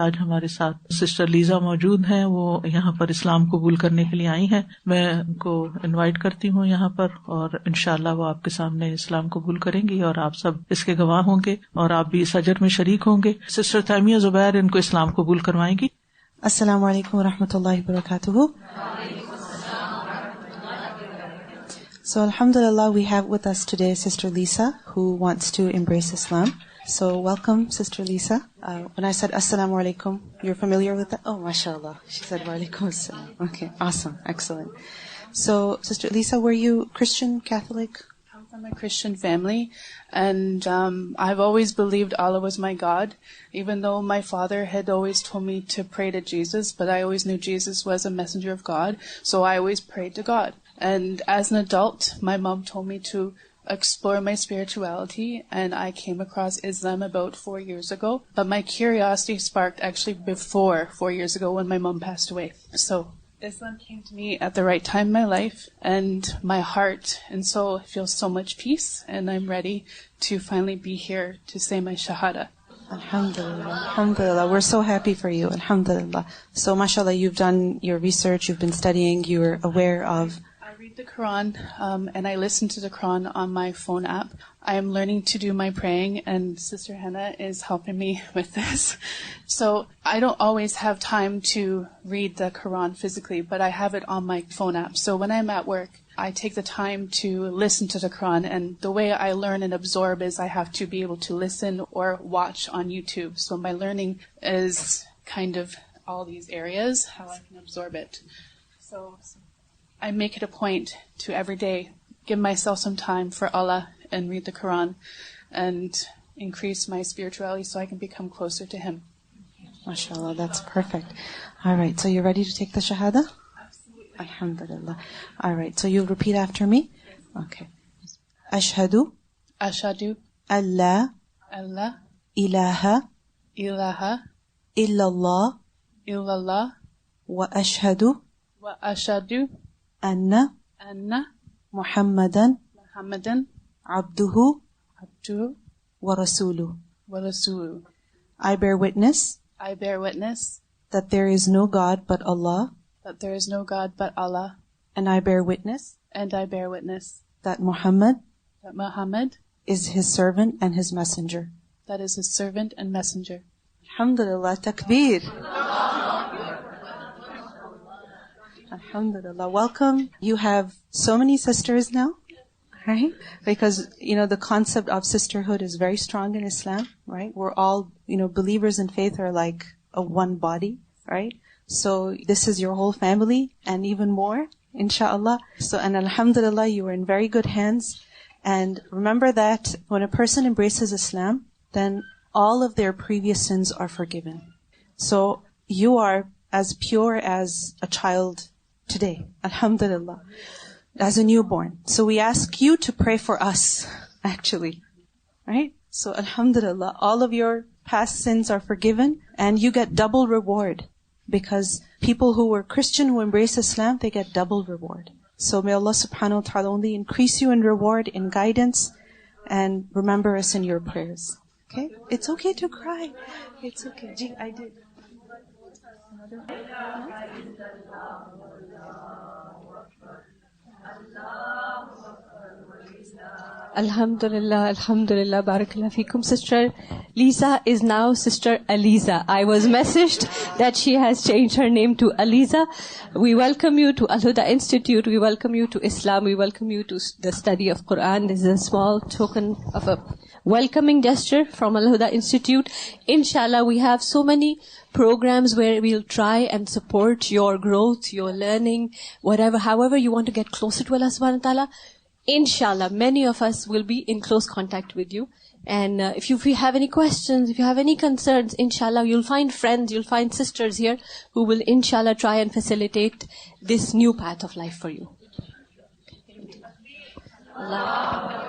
आज हमारे साथ सिस्टर लीजा मौजूद हैं, वो यहाँ पर इस्लाम कबूल करने के लिए आई हैं। मैं उनको इनवाइट करती हूँ यहाँ पर, और इंशाअल्लाह वो आपके सामने इस्लाम कबूल करेंगी और आप सब इसके गवाह होंगे और आप भी इस अजर में शरीक होंगे। सिस्टर तामिया जुबैर इनको इस्लाम कबूल करवाएंगी। अस्सलामु अलैकुम व रहमतुल्लाहि व बरकातुहू। So alhamdulillah, we have with us today Sister Lisa, who wants to embrace Islam. So welcome, Sister Lisa. When I said Assalamu alaikum, you're familiar with that? Oh, mashallah. She said wa alaikum assalam. Okay, awesome, excellent. So, Sister Lisa, were you Christian, Catholic? I'm from a Christian family, and I've always believed Allah was my God, even though my father had always told me to pray to Jesus, but I always knew Jesus was a messenger of God, so I always prayed to God. And as an adult, my mom told me to explore my spirituality, and I came across Islam about 4 years ago. But my curiosity sparked actually before 4 years ago when my mom passed away. So Islam came to me at the right time in my life, and my heart and soul feels so much peace, and I'm ready to finally be here to say my shahada. Alhamdulillah, alhamdulillah. We're so happy for you, alhamdulillah. So mashallah, you've done your research, you've been studying, you're aware of... I read the Quran, and I listen to the Quran on my phone app. I am learning to do my praying, and Sister Hannah is helping me with this. So I don't always have time to read the Quran physically, but I have it on my phone app. So when I'm at work, I take the time to listen to the Quran, and the way I learn and absorb is I have to be able to listen or watch on YouTube. So my learning is kind of all these areas, how I can absorb it. So I make it a point to every day give myself some time for Allah and read the Quran and increase my spirituality so I can become closer to Him. MashaAllah, that's perfect. All right, so you're ready to take the shahada? Absolutely. Alhamdulillah. All right, so you repeat after me? Okay. Ashhadu alla ilaha illallah wa ashhadu anna Muhammadan abduhu wa rasuluhu. I bear witness that there is no God but Allah, and I bear witness that Muhammad is his servant and his messenger. Alhamdulillah, takbir. Alhamdulillah. Welcome. You have so many sisters now, right? Because, the concept of sisterhood is very strong in Islam, right? We're all, believers in faith are like a one body, right? So this is your whole family and even more, inshallah. So, and alhamdulillah, you are in very good hands. And remember that when a person embraces Islam, then all of their previous sins are forgiven. So you are as pure as a child today, alhamdulillah, as a newborn. So we ask you to pray for us, actually, right? So alhamdulillah, all of your past sins are forgiven, and you get double reward, because people who were Christian who embrace Islam, they get double reward. So may Allah subhanahu wa ta'ala only increase you in reward, in guidance, and remember us in your prayers. Okay? It's okay to cry. It's okay. Gee, I did. Alhamdulillah, alhamdulillah, barakallah feekum. Sister Lisa is now Sister Aliza. I was messaged that she has changed her name to Aliza. We welcome you to Al-Huda Institute. We welcome you to Islam. We welcome you to the study of Quran. This is a small token of a welcoming gesture from Al-Huda Institute. Inshallah, we have so many programs where we'll try and support your growth, your learning, however you want to get closer to Allah subhanahu wa ta'ala. Inshallah, many of us will be in close contact with you. And if you have any questions, if you have any concerns, inshallah, you'll find friends, you'll find sisters here who will, inshallah, try and facilitate this new path of life for you. Allah.